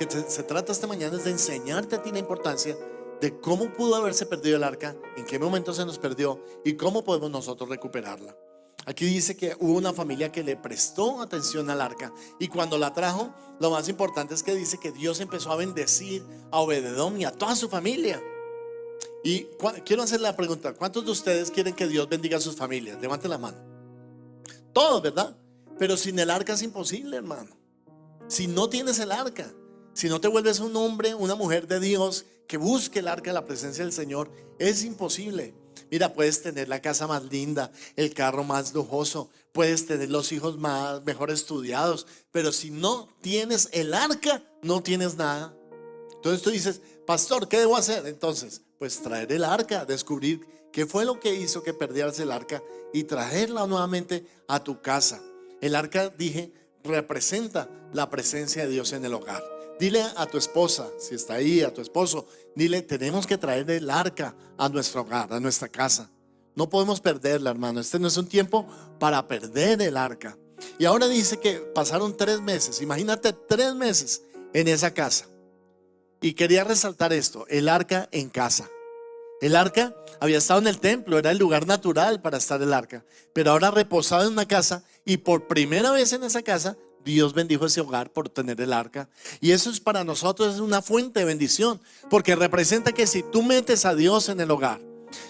que se trata esta mañana es de enseñarte a ti la importancia de cómo pudo haberse perdido el arca, en qué momento se nos perdió y cómo podemos nosotros recuperarla. Aquí dice que hubo una familia que le prestó atención al arca, y cuando la trajo, lo más importante es que dice que Dios empezó a bendecir a Obededom y a toda su familia. Y quiero hacer la pregunta: ¿cuántos de ustedes quieren que Dios bendiga a sus familias? Levanten la mano. Todos, ¿verdad? Pero sin el arca es imposible, hermano. Si no tienes el arca, si no te vuelves un hombre, una mujer de Dios que busque el arca de la presencia del Señor, es imposible. Mira, puedes tener la casa más linda, el carro más lujoso, puedes tener los hijos mejor estudiados, pero si no tienes el arca, no tienes nada. Entonces tú dices: pastor, ¿qué debo hacer? Entonces, pues traer el arca, descubrir qué fue lo que hizo que perdieras el arca y traerla nuevamente a tu casa. El arca, dije, representa la presencia de Dios en el hogar. Dile a tu esposa, si está ahí, a tu esposo, dile: tenemos que traer el arca a nuestro hogar, a nuestra casa. No podemos perderla, hermano. Este no es un tiempo para perder el arca. Y ahora dice que pasaron 3 meses. Imagínate 3 meses en esa casa. Y quería resaltar esto: el arca en casa. El arca había estado en el templo, era el lugar natural para estar el arca, pero ahora reposaba en una casa, y por primera vez en esa casa Dios bendijo ese hogar por tener el arca. Y eso es para nosotros, es una fuente de bendición, porque representa que si tú metes a Dios en el hogar,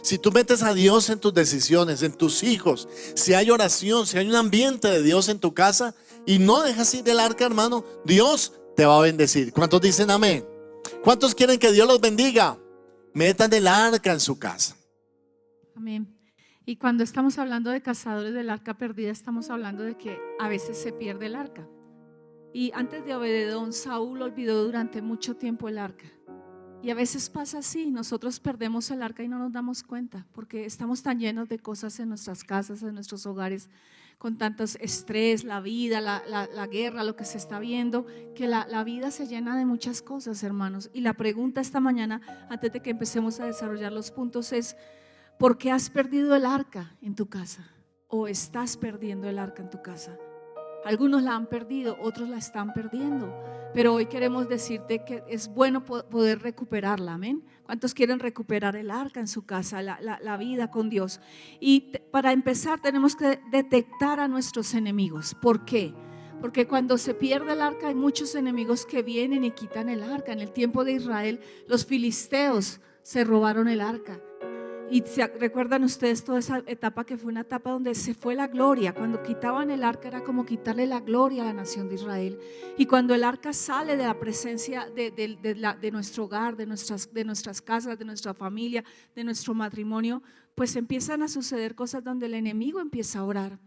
si tú metes a Dios en tus decisiones, en tus hijos, si hay oración, si hay un ambiente de Dios en tu casa y no dejas ir el arca, hermano, Dios te va a bendecir. ¿Cuántos dicen amén? ¿Cuántos quieren que Dios los bendiga? Metan el arca en su casa. Amén. Y cuando estamos hablando de cazadores del arca perdida, estamos hablando de que a veces se pierde el arca. Y antes de Obededón, Saúl olvidó durante mucho tiempo el arca. Y a veces pasa así: nosotros perdemos el arca y no nos damos cuenta, porque estamos tan llenos de cosas en nuestras casas, en nuestros hogares, con tantos estrés, la vida, la guerra, lo que se está viendo, que la vida se llena de muchas cosas, hermanos. Y la pregunta esta mañana, antes de que empecemos a desarrollar los puntos, es: ¿por qué has perdido el arca en tu casa? ¿O estás perdiendo el arca en tu casa? Algunos la han perdido, otros la están perdiendo, pero hoy queremos decirte que es bueno poder recuperarla. Amén. ¿Cuántos quieren recuperar el arca en su casa, la vida con Dios? Y para empezar tenemos que detectar a nuestros enemigos. ¿Por qué? Porque cuando se pierde el arca hay muchos enemigos que vienen y quitan el arca. En el tiempo de Israel, los filisteos se robaron el arca. Y recuerdan ustedes toda esa etapa, que fue una etapa donde se fue la gloria. Cuando quitaban el arca era como quitarle la gloria a la nación de Israel. Y cuando el arca sale de la presencia de nuestro hogar, de nuestras casas, de nuestra familia, de nuestro matrimonio, pues empiezan a suceder cosas donde el enemigo empieza a orar.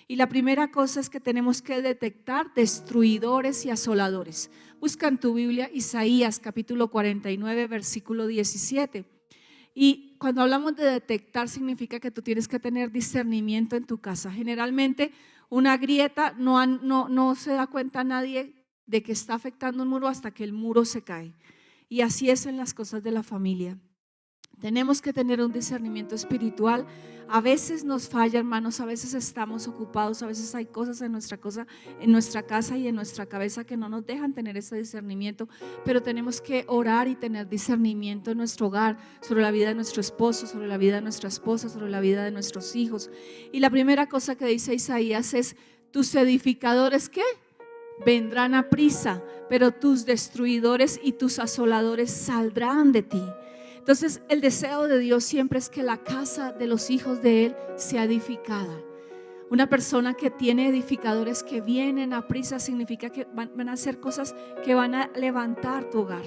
Y la primera cosa es que tenemos que detectar destruidores y asoladores. Busca en tu Biblia Isaías capítulo 49 versículo 17. Y cuando hablamos de detectar, significa que tú tienes que tener discernimiento en tu casa. Generalmente una grieta no se da cuenta nadie de que está afectando un muro hasta que el muro se cae. Y así es en las cosas de la familia. Tenemos que tener un discernimiento espiritual. A veces nos falla, hermanos, a veces estamos ocupados, a veces hay cosas en nuestra casa y en nuestra cabeza que no nos dejan tener ese discernimiento, pero tenemos que orar y tener discernimiento en nuestro hogar, sobre la vida de nuestro esposo, sobre la vida de nuestra esposa, sobre la vida de nuestros hijos. Y la primera cosa que dice Isaías es: tus edificadores, ¿qué? Vendrán a prisa, pero tus destruidores y tus asoladores saldrán de ti. Entonces el deseo de Dios siempre es que la casa de los hijos de Él sea edificada. Una persona que tiene edificadores que vienen a prisa significa que van a hacer cosas que van a levantar tu hogar.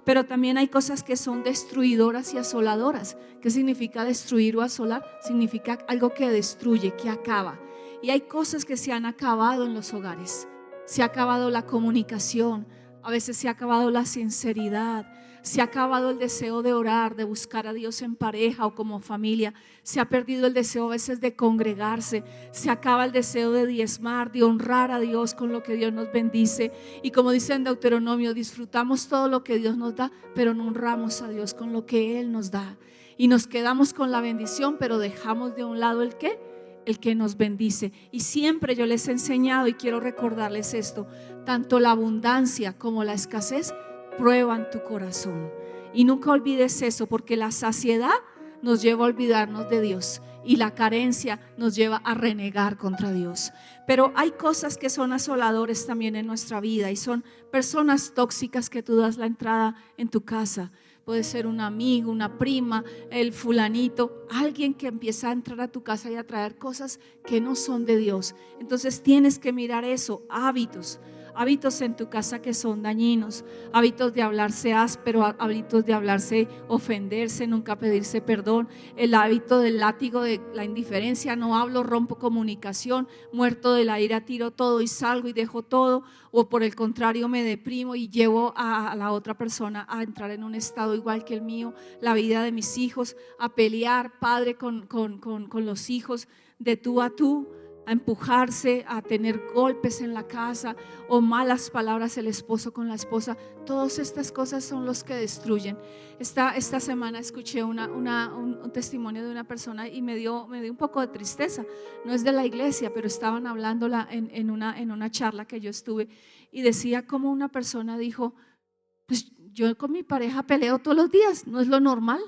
Pero también hay cosas que son destruidoras y asoladoras. ¿Qué significa destruir o asolar? Significa algo que destruye, que acaba. Y hay cosas que se han acabado en los hogares. Se ha acabado la comunicación, a veces se ha acabado la sinceridad, se ha acabado el deseo de orar, de buscar a Dios en pareja o como familia. Se ha perdido el deseo a veces de congregarse. Se acaba el deseo de diezmar, de honrar a Dios con lo que Dios nos bendice. Y como dice en Deuteronomio, disfrutamos todo lo que Dios nos da, pero no honramos a Dios con lo que Él nos da. Y nos quedamos con la bendición, pero dejamos de un lado el ¿qué? el que nos bendice. Y siempre yo les he enseñado y quiero recordarles esto: tanto la abundancia como la escasez prueban tu corazón. Y nunca olvides eso, porque la saciedad nos lleva a olvidarnos de Dios y la carencia nos lleva a renegar contra Dios. Pero hay cosas que son asoladores también en nuestra vida, y son personas tóxicas que tú das la entrada en tu casa. Puede ser un amigo, una prima, el fulanito, alguien que empieza a entrar a tu casa y a traer cosas que no son de Dios. Entonces tienes que mirar eso, hábitos en tu casa que son dañinos, hábitos de hablarse áspero, hábitos de hablarse, ofenderse, nunca pedirse perdón, el hábito del látigo de la indiferencia: no hablo, rompo comunicación, muerto de la ira tiro todo y salgo y dejo todo. O por el contrario, me deprimo y llevo a la otra persona a entrar en un estado igual que el mío. La vida de mis hijos, a pelear padre con los hijos de tú a tú, a empujarse, a tener golpes en la casa, o malas palabras el esposo con la esposa. Todas estas cosas son los que destruyen. Esta semana escuché un testimonio de una persona y me dio un poco de tristeza. No es de la iglesia, pero estaban hablándola en una charla que yo estuve, y decía como una persona dijo: pues yo con mi pareja peleo todos los días, no es lo normal.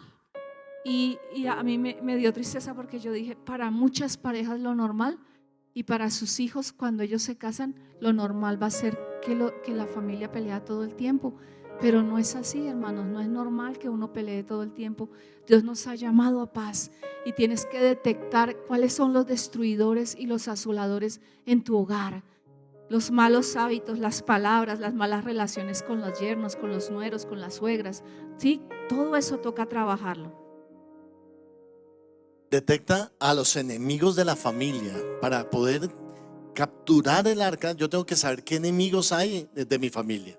Y a mí me dio tristeza, porque yo dije: para muchas parejas lo normal, y para sus hijos cuando ellos se casan, lo normal va a ser que la familia pelea todo el tiempo. Pero no es así, hermanos, no es normal que uno pelee todo el tiempo. Dios nos ha llamado a paz, y tienes que detectar cuáles son los destruidores y los asoladores en tu hogar. Los malos hábitos, las palabras, las malas relaciones con los yernos, con los nueros, con las suegras, ¿sí? Todo eso toca trabajarlo. Detecta a los enemigos de la familia. Para poder capturar el arca, yo tengo que saber qué enemigos hay de mi familia.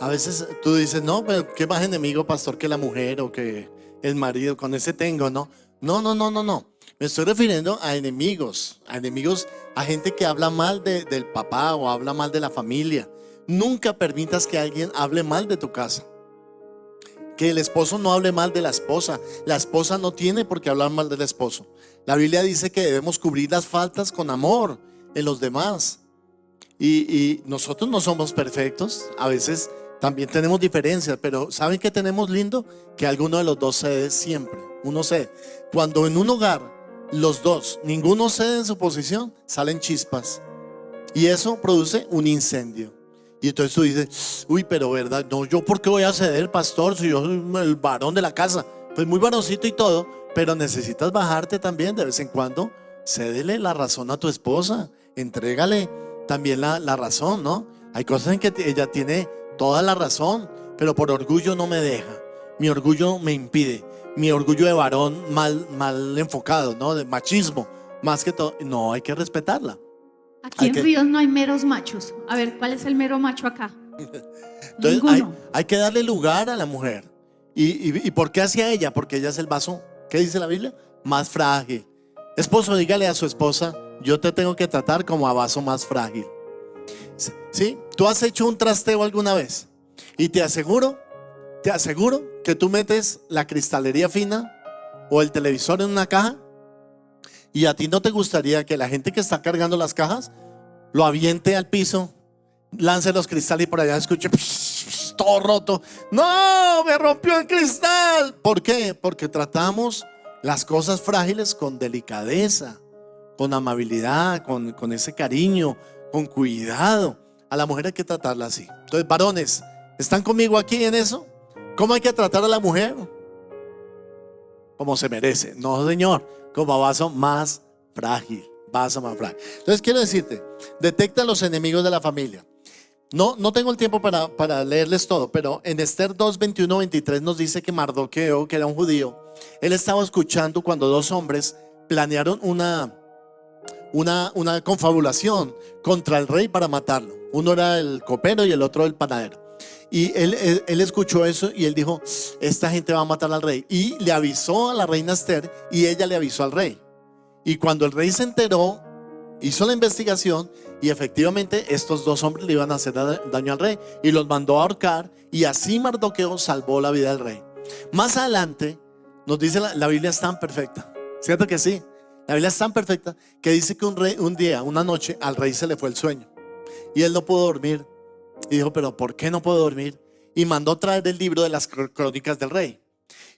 A veces tú dices: no, pero ¿qué más enemigo, pastor, que la mujer o que el marido? Con ese tengo, ¿no? No. Me estoy refiriendo a enemigos, a gente que habla mal del papá o habla mal de la familia. Nunca permitas que alguien hable mal de tu casa. Que el esposo no hable mal de la esposa. La esposa no tiene por qué hablar mal del esposo. La Biblia dice que debemos cubrir las faltas con amor en los demás. Y nosotros no somos perfectos. A veces también tenemos diferencias, pero ¿saben qué tenemos lindo? Que alguno de los dos cede siempre. Uno cede. Cuando en un hogar los dos, ninguno cede en su posición, salen chispas. Y eso produce un incendio. Y entonces tú dices: uy, pero verdad, no, yo por qué voy a ceder, pastor, si yo soy el varón de la casa. Pues muy varoncito y todo, pero necesitas bajarte también de vez en cuando. Cédele la razón a tu esposa, entrégale también la razón, ¿no? Hay cosas en que ella tiene toda la razón, pero por orgullo no me deja. Mi orgullo me impide. Mi orgullo de varón mal enfocado, ¿no? De machismo, más que todo. No, hay que respetarla. Aquí en Ríos no hay meros machos. A ver, ¿cuál es el mero macho acá? Entonces Ninguno. hay que darle lugar a la mujer. ¿Y por qué hacia ella? Porque ella es el vaso, ¿qué dice la Biblia? Más frágil. Esposo, dígale a su esposa: yo te tengo que tratar como a vaso más frágil. ¿Sí? ¿Tú has hecho un trasteo alguna vez? Y te aseguro que tú metes la cristalería fina o el televisor en una caja, y a ti no te gustaría que la gente que está cargando las cajas lo aviente al piso, lance los cristales y por allá escuche todo roto. No, me rompió el cristal. ¿Por qué? Porque tratamos las cosas frágiles con delicadeza, con amabilidad, con ese cariño, con cuidado. A la mujer hay que tratarla así. Entonces, varones, ¿están conmigo aquí en eso? ¿Cómo hay que tratar a la mujer? Como se merece. No, señor, como vaso más frágil. Vaso más frágil. Entonces quiero decirte: detecta los enemigos de la familia. No tengo el tiempo para leerles todo, pero en Esther 2, 21, 23 nos dice que Mardoqueo, que era un judío, él estaba escuchando cuando dos hombres planearon una confabulación contra el rey para matarlo. Uno era el copero y el otro el panadero. Y él escuchó eso y él dijo: esta gente va a matar al rey. Y le avisó a la reina Esther, y ella le avisó al rey. Y cuando el rey se enteró, hizo la investigación, y efectivamente estos dos hombres le iban a hacer daño al rey, y los mandó a ahorcar. Y así Mardoqueo salvó la vida del rey. Más adelante nos dice la Biblia es tan perfecta, ¿cierto que sí? La Biblia es tan perfecta que dice que un día, una noche, al rey se le fue el sueño y él no pudo dormir. Y dijo, pero ¿por qué no puedo dormir? Y mandó traer el libro de las crónicas del rey.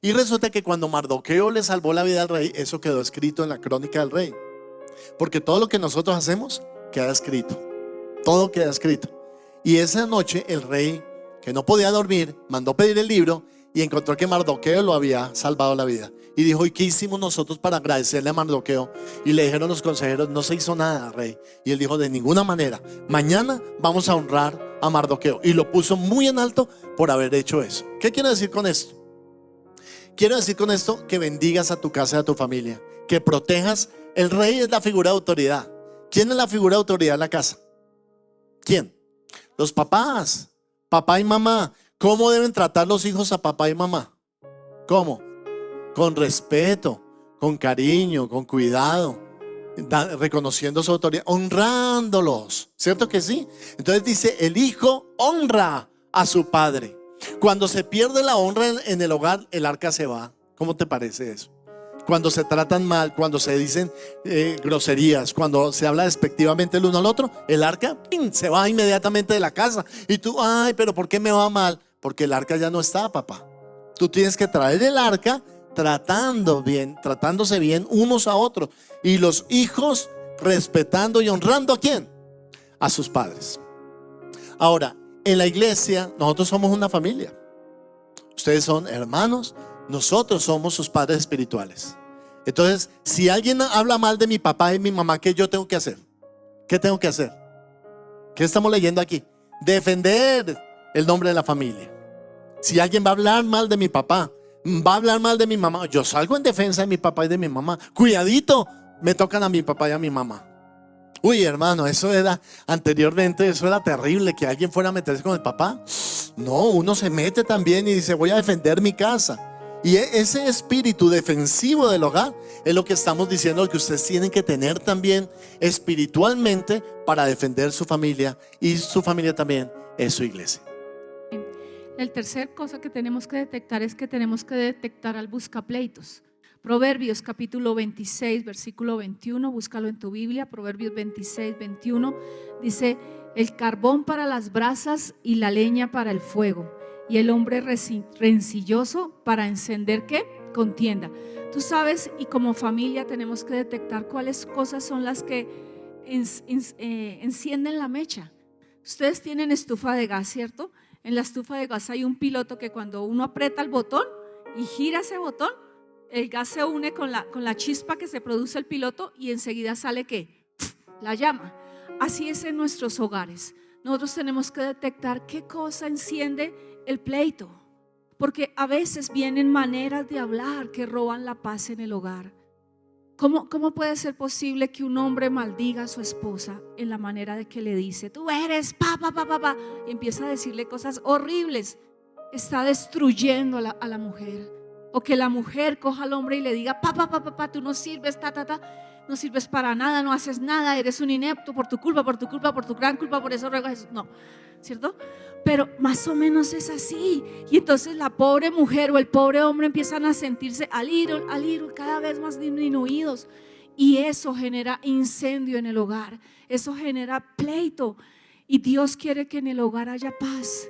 Y resulta que cuando Mardoqueo le salvó la vida al rey, eso quedó escrito en la crónica del rey. Porque todo lo que nosotros hacemos queda escrito. Todo queda escrito. Y esa noche el rey, que no podía dormir, mandó pedir el libro y encontró que Mardoqueo lo había salvado la vida. Y dijo, ¿y qué hicimos nosotros para agradecerle a Mardoqueo? Y le dijeron los consejeros, no se hizo nada, rey. Y él dijo, de ninguna manera, mañana vamos a honrar a Mardoqueo. Y lo puso muy en alto por haber hecho eso. ¿Qué quiero decir con esto? Quiero decir con esto que bendigas a tu casa y a tu familia, que protejas. El rey es la figura de autoridad. ¿Quién es la figura de autoridad en la casa? ¿Quién? Los papás, papá y mamá. ¿Cómo deben tratar los hijos a papá y mamá? ¿Cómo? Con respeto, con cariño, con cuidado, reconociendo su autoridad, honrándolos, ¿cierto que sí? Entonces dice, el hijo honra a su padre. Cuando se pierde la honra en el hogar, el arca se va. ¿Cómo te parece eso? Cuando se tratan mal, cuando se dicen groserías, cuando se habla despectivamente el uno al otro, el arca ¡pin!, se va inmediatamente de la casa. Y tú, ay, pero ¿por qué me va mal? Porque el arca ya no está, papá. Tú tienes que traer el arca tratándose bien unos a otros. Y los hijos respetando y honrando ¿a quién? A sus padres. Ahora, en la iglesia nosotros somos una familia. Ustedes son hermanos, nosotros somos sus padres espirituales. Entonces, si alguien habla mal de mi papá y mi mamá, ¿qué yo tengo que hacer? ¿Qué tengo que hacer? ¿Qué estamos leyendo aquí? Defender el nombre de la familia. Si alguien va a hablar mal de mi papá, va a hablar mal de mi mamá, yo salgo en defensa de mi papá y de mi mamá. Cuidadito, me tocan a mi papá y a mi mamá. Uy, hermano, eso era anteriormente, eso era terrible, que alguien fuera a meterse con el papá. No, uno se mete también y dice, voy a defender mi casa. Y ese espíritu defensivo del hogar es lo que estamos diciendo, que ustedes tienen que tener también espiritualmente para defender su familia, y su familia también es su iglesia. La tercera cosa que tenemos que detectar es que tenemos que detectar al buscapleitos. Proverbios capítulo 26, versículo 21, búscalo en tu Biblia. Proverbios 26, 21 dice, el carbón para las brasas y la leña para el fuego, y el hombre rencilloso para encender ¿qué? Contienda. Tú sabes, y como familia tenemos que detectar cuáles cosas son las que encienden la mecha. Ustedes tienen estufa de gas, ¿cierto? En la estufa de gas hay un piloto que cuando uno aprieta el botón y gira ese botón, el gas se une con la chispa que se produce el piloto y enseguida sale ¿qué? La llama. Así es en nuestros hogares. Nosotros tenemos que detectar qué cosa enciende el pleito, porque a veces vienen maneras de hablar que roban la paz en el hogar. ¿Cómo puede ser posible que un hombre maldiga a su esposa en la manera de que le dice, tú eres pa, y empieza a decirle cosas horribles? Está destruyendo a la mujer. O que la mujer coja al hombre y le diga, pa, tú no sirves, no sirves para nada, no haces nada, eres un inepto por tu culpa, por tu gran culpa, por eso ruego a Jesús. No, ¿cierto? Pero más o menos es así. Y entonces la pobre mujer o el pobre hombre empiezan a sentirse al little, cada vez más disminuidos. Y eso genera incendio en el hogar, eso genera pleito. Y Dios quiere que en el hogar haya paz.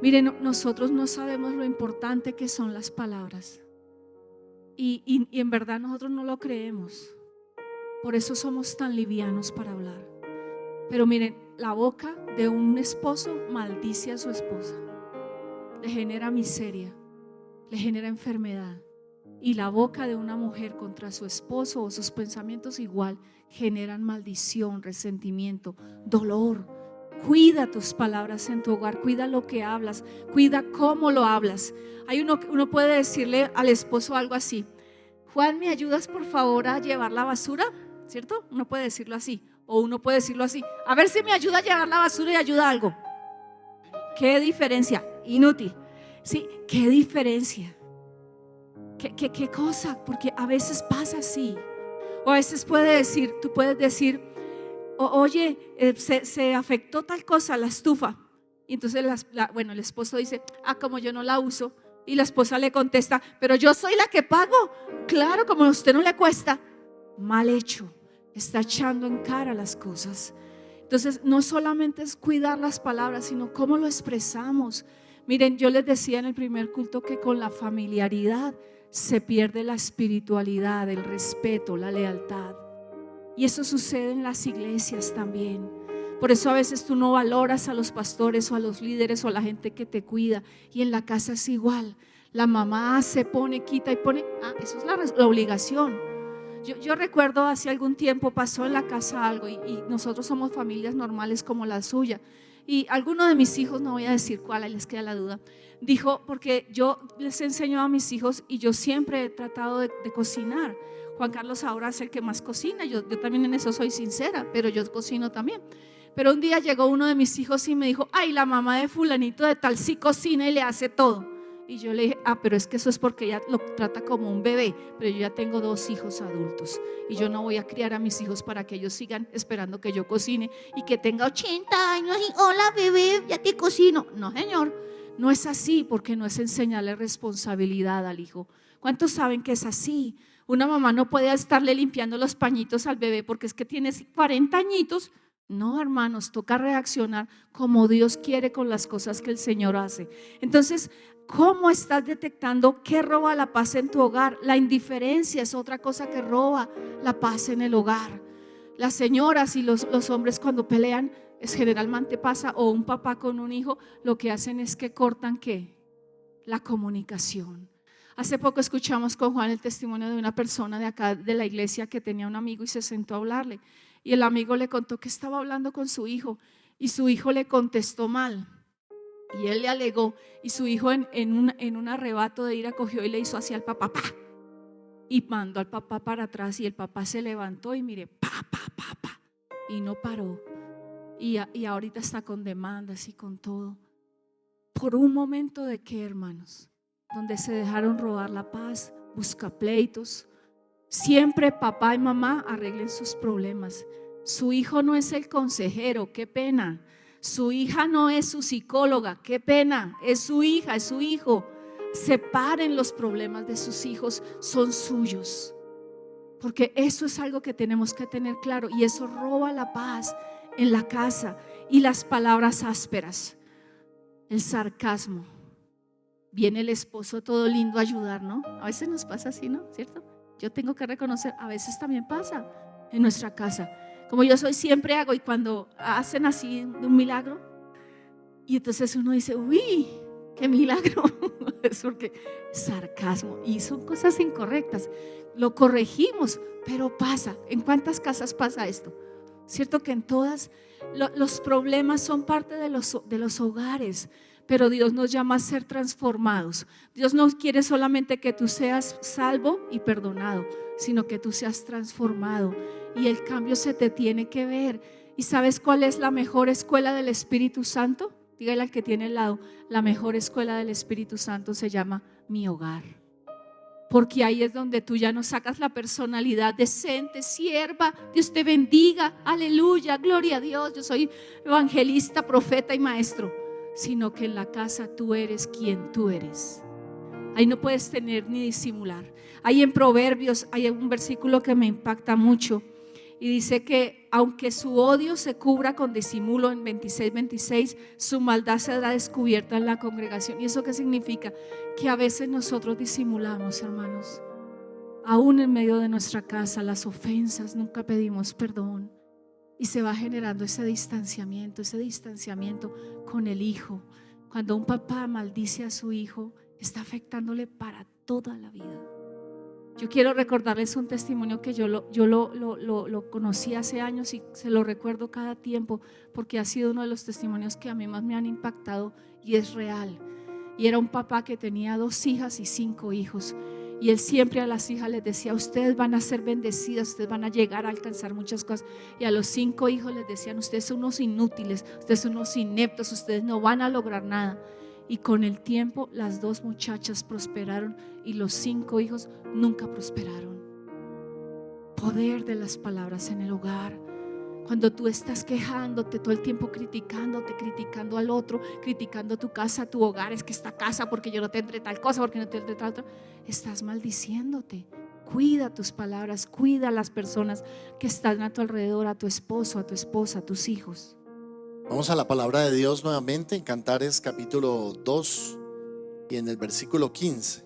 Miren, nosotros no sabemos lo importante que son las palabras. Y en verdad nosotros no lo creemos. Por eso somos tan livianos para hablar. Pero miren, la boca de un esposo maldice a su esposa, le genera miseria, le genera enfermedad. Y la boca de una mujer contra su esposo o sus pensamientos igual generan maldición, resentimiento, dolor. Cuida tus palabras en tu hogar, cuida lo que hablas, cuida cómo lo hablas. Uno puede decirle al esposo algo así: Juan, ¿me ayudas por favor a llevar la basura? ¿Cierto? Uno puede decirlo así. O uno puede decirlo así: a ver si me ayuda a llevar la basura y ayuda algo. ¿Qué diferencia? Inútil. Sí, ¿qué diferencia? ¿Qué cosa? Porque a veces pasa así. O a veces tú puedes decir, oye, se afectó tal cosa, la estufa. Y entonces el esposo dice, como yo no la uso. Y la esposa le contesta, pero yo soy la que pago. Claro, como a usted no le cuesta. mal hecho, está echando en cara las cosas. Entonces no solamente es cuidar las palabras, sino cómo lo expresamos. Miren, yo les decía en el primer culto que con la familiaridad se pierde la espiritualidad, el respeto, la lealtad. Y eso sucede en las iglesias también. Por eso a veces tú no valoras a los pastores o a los líderes o a la gente que te cuida. Y en la casa es igual. La mamá se pone, quita y pone. Eso es la obligación. Yo recuerdo hace algún tiempo pasó en la casa algo y nosotros somos familias normales como la suya. Y alguno de mis hijos, no voy a decir cuál, ahí les queda la duda, dijo, porque yo les enseño a mis hijos y yo siempre he tratado de cocinar. Juan Carlos ahora es el que más cocina, yo también en eso soy sincera, pero yo cocino también. Pero un día llegó uno de mis hijos y me dijo, ay, la mamá de fulanito de tal sí cocina y le hace todo. Y yo le dije, pero es que eso es porque ella lo trata como un bebé, pero yo ya tengo 2 hijos adultos y yo no voy a criar a mis hijos para que ellos sigan esperando que yo cocine y que tenga 80 años y hola bebé, ya te cocino. No señor, no es así, porque no es enseñarle responsabilidad al hijo. ¿Cuántos saben que es así? Una mamá no puede estarle limpiando los pañitos al bebé porque es que tienes 40 añitos. No, hermanos, toca reaccionar como Dios quiere con las cosas que el Señor hace. Entonces, ¿cómo estás detectando qué roba la paz en tu hogar? La indiferencia es otra cosa que roba la paz en el hogar. Las señoras y los hombres cuando pelean, generalmente pasa, o un papá con un hijo, lo que hacen es que cortan ¿qué? La comunicación. Hace poco escuchamos con Juan el testimonio de una persona de acá de la iglesia que tenía un amigo y se sentó a hablarle. Y el amigo le contó que estaba hablando con su hijo y su hijo le contestó mal. Y él le alegó y su hijo en un arrebato de ira cogió y le hizo así al papá, ¡pa! Y mandó al papá para atrás y el papá se levantó y mire, pa, y no paró. Y ahorita está con demandas y con todo. Por un momento de qué, hermanos, donde se dejaron robar la paz, busca pleitos. Siempre papá y mamá arreglen sus problemas. Su hijo no es el consejero, qué pena. Su hija no es su psicóloga, qué pena. Es su hija, es su hijo. Separen los problemas de sus hijos, son suyos. Porque eso es algo que tenemos que tener claro y eso roba la paz en la casa. Y las palabras ásperas, el sarcasmo. Viene el esposo todo lindo a ayudar, ¿no? A veces nos pasa así, ¿no? ¿Cierto? Yo tengo que reconocer, a veces también pasa en nuestra casa. Como yo soy, siempre hago, y cuando hacen así un milagro, y entonces uno dice, uy, qué milagro. Es porque sarcasmo, y son cosas incorrectas. Lo corregimos, pero pasa. ¿En cuántas casas pasa esto? ¿Cierto que en todas? Los problemas son parte de los hogares. Pero Dios nos llama a ser transformados. Dios no quiere solamente que tú seas salvo y perdonado, sino que tú seas transformado. Y el cambio se te tiene que ver. ¿Y sabes cuál es la mejor escuela del Espíritu Santo? Dígale al que tiene al lado, la mejor escuela del Espíritu Santo se llama mi hogar. Porque ahí es donde tú ya no sacas la personalidad decente, sierva, Dios te bendiga, aleluya, gloria a Dios, yo soy evangelista, profeta y maestro. Sino que en la casa tú eres quien tú eres. Ahí no puedes tener ni disimular. Ahí en Proverbios hay un versículo que me impacta mucho y dice que aunque su odio se cubra con disimulo, en 26:26, su maldad será descubierta en la congregación. ¿Y eso qué significa? Que a veces nosotros disimulamos, hermanos, aún en medio de nuestra casa, las ofensas, nunca pedimos perdón. Y se va generando ese distanciamiento con el hijo. Cuando un papá maldice a su hijo, está afectándole para toda la vida. Yo quiero recordarles un testimonio que yo lo conocí hace años y se lo recuerdo cada tiempo porque ha sido uno de los testimonios que a mí más me han impactado y es real. Y era un papá que tenía 2 hijas y 5 hijos. Y él siempre a las hijas les decía, ustedes van a ser bendecidas, ustedes van a llegar a alcanzar muchas cosas. Y a los 5 hijos les decían, ustedes son unos inútiles, ustedes son unos ineptos, ustedes no van a lograr nada. Y con el tiempo las 2 muchachas prosperaron y los 5 hijos nunca prosperaron. Poder de las palabras en el hogar. Cuando tú estás quejándote todo el tiempo, criticando al otro, criticando tu casa, tu hogar, es que esta casa porque yo no tendré tal cosa, porque no tendré tal otra, estás maldiciéndote. Cuida tus palabras, cuida a las personas que están a tu alrededor, a tu esposo, a tu esposa, a tus hijos. Vamos a la palabra de Dios nuevamente en Cantares capítulo 2 y en el versículo 15.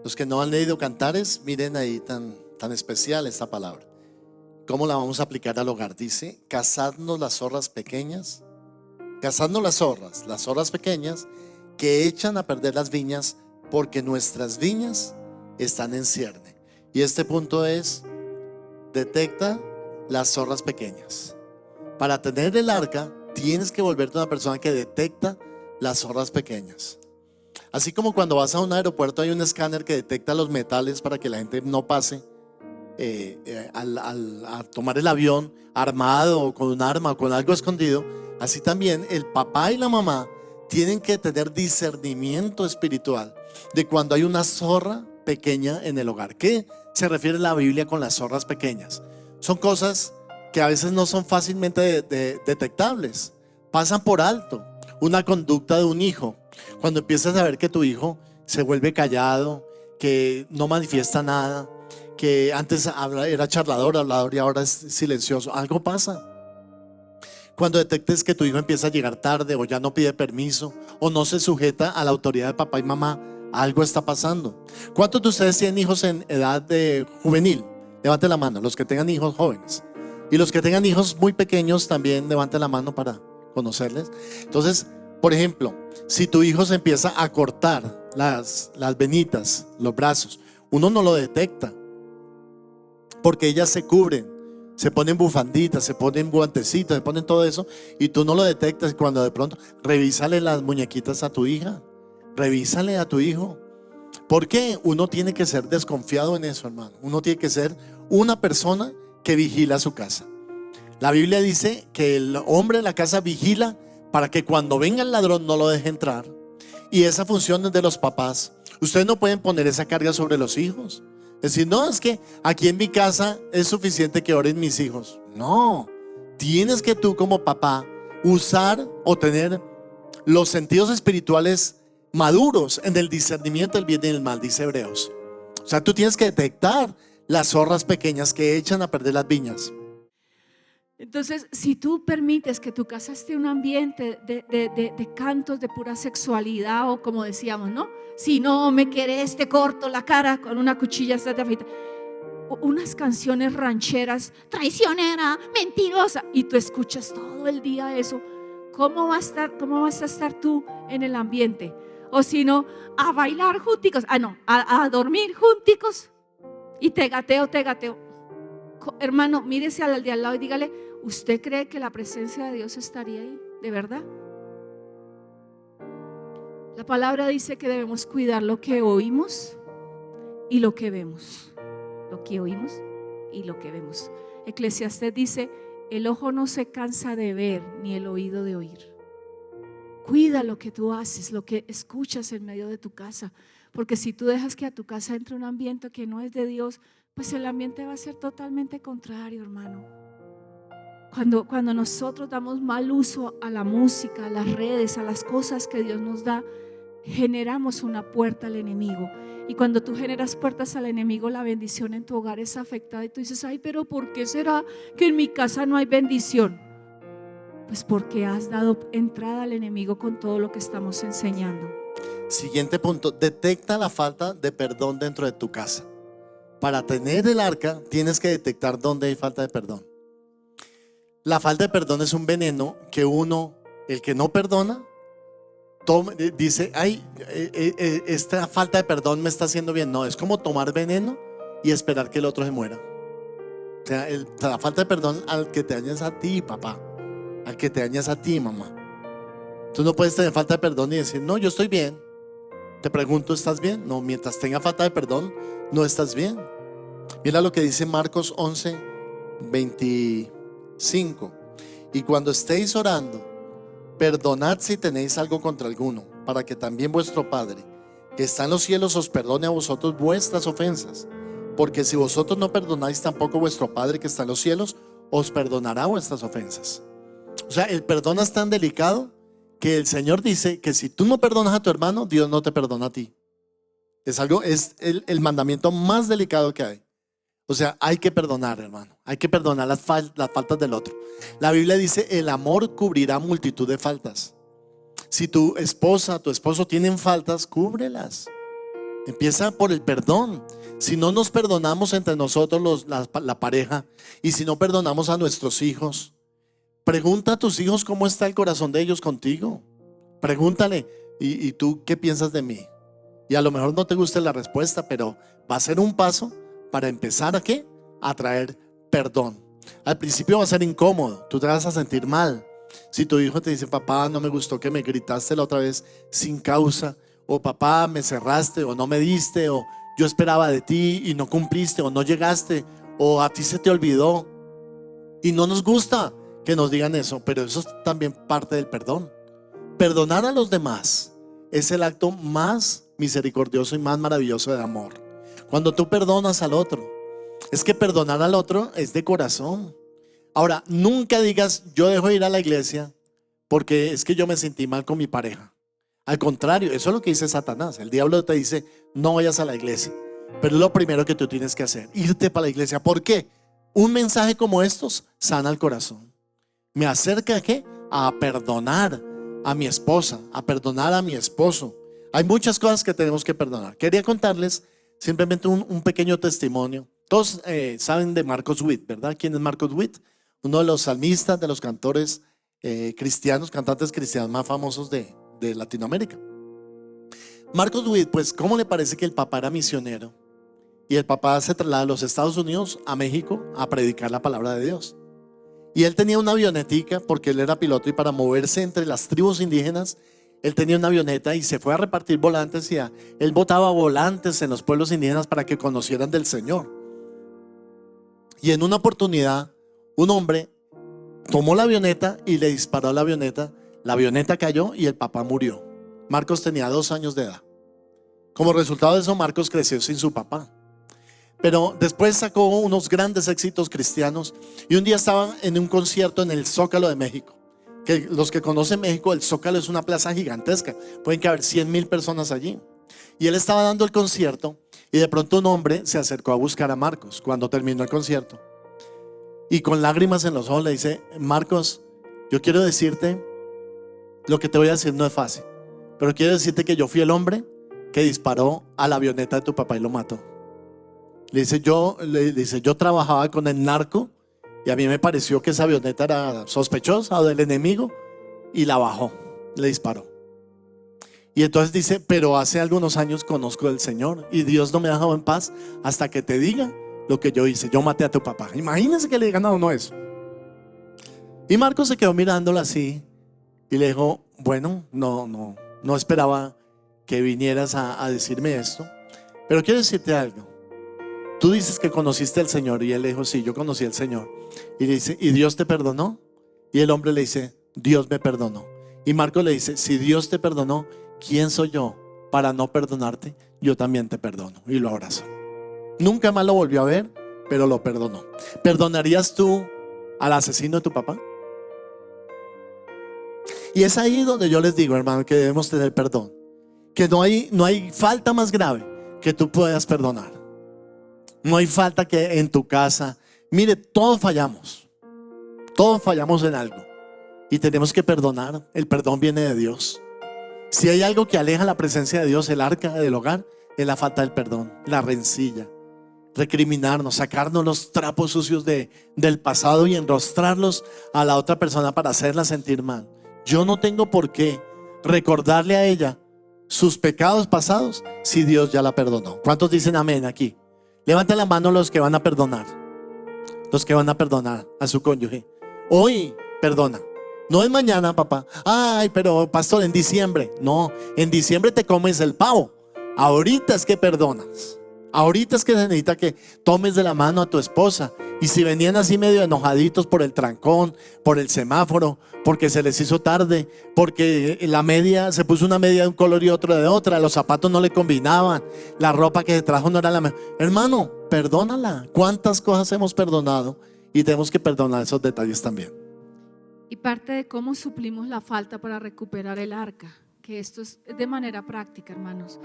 Los que no han leído Cantares, miren ahí tan especial esta palabra. ¿Cómo la vamos a aplicar al hogar? Dice: cazadnos las zorras pequeñas, cazadnos las zorras pequeñas que echan a perder las viñas, porque nuestras viñas están en cierne. Y este punto es: detecta las zorras pequeñas. Para tener el arca tienes que volverte una persona que detecta las zorras pequeñas. Así como cuando vas a un aeropuerto hay un escáner que detecta los metales para que la gente no pase a tomar el avión armado o con un arma o con algo escondido. Así también el papá y la mamá tienen que tener discernimiento espiritual de cuando hay una zorra pequeña en el hogar. ¿Qué se refiere la Biblia con las zorras pequeñas? Son cosas que a veces no son fácilmente detectables, pasan por alto. Una conducta de un hijo, cuando empiezas a ver que tu hijo se vuelve callado, que no manifiesta nada, que antes era hablador y ahora es silencioso, algo pasa. Cuando detectes que tu hijo empieza a llegar tarde o ya no pide permiso o no se sujeta a la autoridad de papá y mamá, algo está pasando. ¿Cuántos de ustedes tienen hijos en edad de juvenil? Levanten la mano, los que tengan hijos jóvenes. Y los que tengan hijos muy pequeños también levanten la mano para conocerles. Entonces, por ejemplo, si tu hijo se empieza a cortar las venitas, los brazos, uno no lo detecta porque ellas se cubren, se ponen bufanditas, se ponen guantecitos, se ponen todo eso y tú no lo detectas. Cuando de pronto revísale las muñequitas a tu hija, revísale a tu hijo. ¿Por qué? Uno tiene que ser desconfiado en eso, hermano. Uno tiene que ser una persona que vigila su casa. La Biblia dice que el hombre en la casa vigila para que cuando venga el ladrón no lo deje entrar. Y esa función es de los papás. Ustedes no pueden poner esa carga sobre los hijos. Es decir, no, es que aquí en mi casa es suficiente que oren mis hijos. No, tienes que tú como papá usar o tener los sentidos espirituales maduros en el discernimiento del bien y del mal, dice Hebreos. O sea, tú tienes que detectar las zorras pequeñas que echan a perder las viñas. Entonces, si tú permites que tu casa esté un ambiente de cantos de pura sexualidad, o como decíamos, ¿no? Si no me querés, te corto la cara con una cuchilla, estás de afeitar. Unas canciones rancheras, traicionera, mentirosa, y tú escuchas todo el día eso. ¿Cómo vas a estar tú en el ambiente? O si no, a bailar junticos, a dormir junticos, y te gateo. Hermano, mírese al de al lado y dígale: ¿usted cree que la presencia de Dios estaría ahí? ¿De verdad? La palabra dice que debemos cuidar lo que oímos y lo que vemos. Lo que oímos y lo que vemos. Eclesiastés dice: el ojo no se cansa de ver, ni el oído de oír. Cuida lo que tú haces, lo que escuchas en medio de tu casa, porque si tú dejas que a tu casa entre un ambiente que no es de Dios, pues el ambiente va a ser totalmente contrario, hermano. Cuando nosotros damos mal uso a la música, a las redes, a las cosas que Dios nos da, generamos una puerta al enemigo. Y cuando tú generas puertas al enemigo, la bendición en tu hogar es afectada. Y tú dices: ay, pero ¿por qué será que en mi casa no hay bendición? Pues porque has dado entrada al enemigo con todo lo que estamos enseñando. Siguiente punto: detecta la falta de perdón dentro de tu casa. Para tener el arca tienes que detectar dónde hay falta de perdón. La falta de perdón es un veneno que el que no perdona, dice: ay, esta falta de perdón me está haciendo bien. No, es como tomar veneno y esperar que el otro se muera. O sea, la falta de perdón al que te dañas a ti, papá, al que te dañas a ti, mamá. Tú no puedes tener falta de perdón y decir: no, yo estoy bien. Te pregunto, ¿estás bien? No, mientras tenga falta de perdón, no estás bien. Mira lo que dice Marcos 11:25. Y cuando estéis orando, perdonad si tenéis algo contra alguno, para que también vuestro Padre, que está en los cielos, os perdone a vosotros vuestras ofensas. Porque si vosotros no perdonáis, tampoco vuestro Padre que está en los cielos os perdonará vuestras ofensas. O sea, el perdón es tan delicado que el Señor dice que si tú no perdonas a tu hermano, Dios no te perdona a ti. Es el mandamiento más delicado que hay. O sea, hay que perdonar, hermano. Hay que perdonar las faltas del otro. La Biblia dice, el amor cubrirá multitud de faltas. Si tu esposa, tu esposo tienen faltas, cúbrelas. Empieza por el perdón. Si no nos perdonamos entre nosotros la pareja, y si no perdonamos a nuestros hijos, pregunta a tus hijos cómo está el corazón de ellos contigo. Pregúntale, ¿y tú qué piensas de mí? Y a lo mejor no te guste la respuesta, pero va a ser un paso para empezar ¿a qué? A traer perdón. Al principio va a ser incómodo, tú te vas a sentir mal. Si tu hijo te dice, papá, no me gustó que me gritaste la otra vez sin causa, o papá, me cerraste, o no me diste, o yo esperaba de ti y no cumpliste, o no llegaste, o a ti se te olvidó. Y no nos gusta que nos digan eso, pero eso es también parte del perdón. Perdonar a los demás es el acto más misericordioso y más maravilloso de amor. Cuando tú perdonas al otro, es que perdonar al otro es de corazón. Ahora, nunca digas, yo dejo de ir a la iglesia porque es que yo me sentí mal con mi pareja. Al contrario, eso es lo que dice Satanás. El diablo te dice, no vayas a la iglesia. Pero es lo primero que tú tienes que hacer, irte para la iglesia. ¿Por qué? Un mensaje como estos sana el corazón. Me acerca ¿a qué? A perdonar a mi esposa, a perdonar a mi esposo. Hay muchas cosas que tenemos que perdonar. Quería contarles simplemente un pequeño testimonio. Todos saben de Marcos Witt, ¿verdad? ¿Quién es Marcos Witt? Uno de los salmistas, de los cantores cristianos, cantantes cristianos más famosos de Latinoamérica. Marcos Witt, pues, ¿cómo le parece que el papá era misionero? Y el papá se traslada a los Estados Unidos, a México, a predicar la palabra de Dios. Y él tenía una avionetica porque él era piloto, y para moverse entre las tribus indígenas, él tenía una avioneta y se fue a repartir volantes, y él botaba volantes en los pueblos indígenas para que conocieran del Señor. Y en una oportunidad, un hombre tomó la avioneta y le disparó a la avioneta cayó y el papá murió. Marcos tenía 2 años de edad. Como resultado de eso, Marcos creció sin su papá. Pero después sacó unos grandes éxitos cristianos, y un día estaba en un concierto en el Zócalo de México. Que los que conocen México, el Zócalo es una plaza gigantesca, pueden caber 100,000 personas allí. Y él estaba dando el concierto, y de pronto un hombre se acercó a buscar a Marcos cuando terminó el concierto, y con lágrimas en los ojos le dice, Marcos, yo quiero decirte, lo que te voy a decir no es fácil, pero quiero decirte que yo fui el hombre que disparó a la avioneta de tu papá y lo mató. Le dice, yo trabajaba con el narco, y a mí me pareció que esa avioneta era sospechosa o del enemigo, y la bajó, le disparó. Y entonces dice, pero hace algunos años conozco al Señor, y Dios no me ha dejado en paz hasta que te diga lo que yo hice. Yo maté a tu papá. Imagínense que le digan a uno eso. Y Marcos se quedó mirándolo así y le dijo, bueno, no esperaba que vinieras a decirme esto, pero quiero decirte algo. Tú dices que conociste al Señor. Y él le dijo, sí, yo conocí al Señor. Y le dice, ¿y Dios te perdonó? Y el hombre le dice, Dios me perdonó. Y Marcos le dice, si Dios te perdonó, ¿quién soy yo para no perdonarte? Yo también te perdono. Y lo abrazó. Nunca más lo volvió a ver, pero lo perdonó. ¿Perdonarías tú al asesino de tu papá? Y es ahí donde yo les digo, hermano, que debemos tener perdón. Que no hay falta más grave que tú puedas perdonar. No hay falta que en tu casa. Mire, todos fallamos en algo, y tenemos que perdonar. El perdón viene de Dios. Si hay algo que aleja la presencia de Dios, el arca del hogar, es la falta del perdón, la rencilla, recriminarnos, sacarnos los trapos sucios del pasado y enrostrarlos a la otra persona para hacerla sentir mal. Yo no tengo por qué recordarle a ella sus pecados pasados si Dios ya la perdonó. ¿Cuántos dicen amén aquí? Levanten la mano los que van a perdonar. Los que van a perdonar a su cónyuge. Hoy perdona. No es mañana, papá. Ay, pero pastor, en diciembre. No, en diciembre te comes el pavo. Ahorita es que perdonas. Ahorita es que se necesita que tomes de la mano a tu esposa. Y si venían así medio enojaditos por el trancón, por el semáforo, porque se les hizo tarde, porque la media, se puso una media de un color y otro de otra, los zapatos no le combinaban, la ropa que se trajo no era la mejor. Hermano, perdónala. ¿Cuántas cosas hemos perdonado? Y tenemos que perdonar esos detalles también. Y parte de cómo suplimos la falta para recuperar el arca, que esto es de manera práctica, hermanos.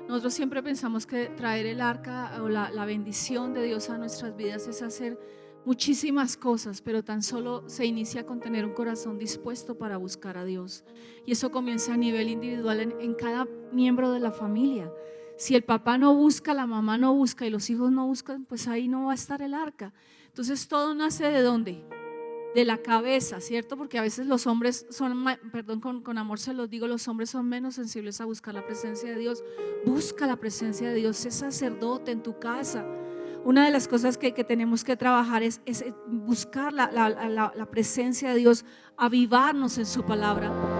Nosotros siempre pensamos que traer el arca o la bendición de Dios a nuestras vidas es hacer muchísimas cosas, pero tan solo se inicia con tener un corazón dispuesto para buscar a Dios. Y eso comienza a nivel individual en cada miembro de la familia. Si el papá no busca, la mamá no busca y los hijos no buscan, pues ahí no va a estar el arca. Entonces todo nace ¿de dónde? De la cabeza, ¿cierto? Porque a veces los hombres son, perdón, con amor se los digo, los hombres son menos sensibles a buscar la presencia de Dios. Busca la presencia de Dios, sé sacerdote en tu casa. Una de las cosas que tenemos que trabajar es buscar la presencia de Dios, avivarnos en su palabra.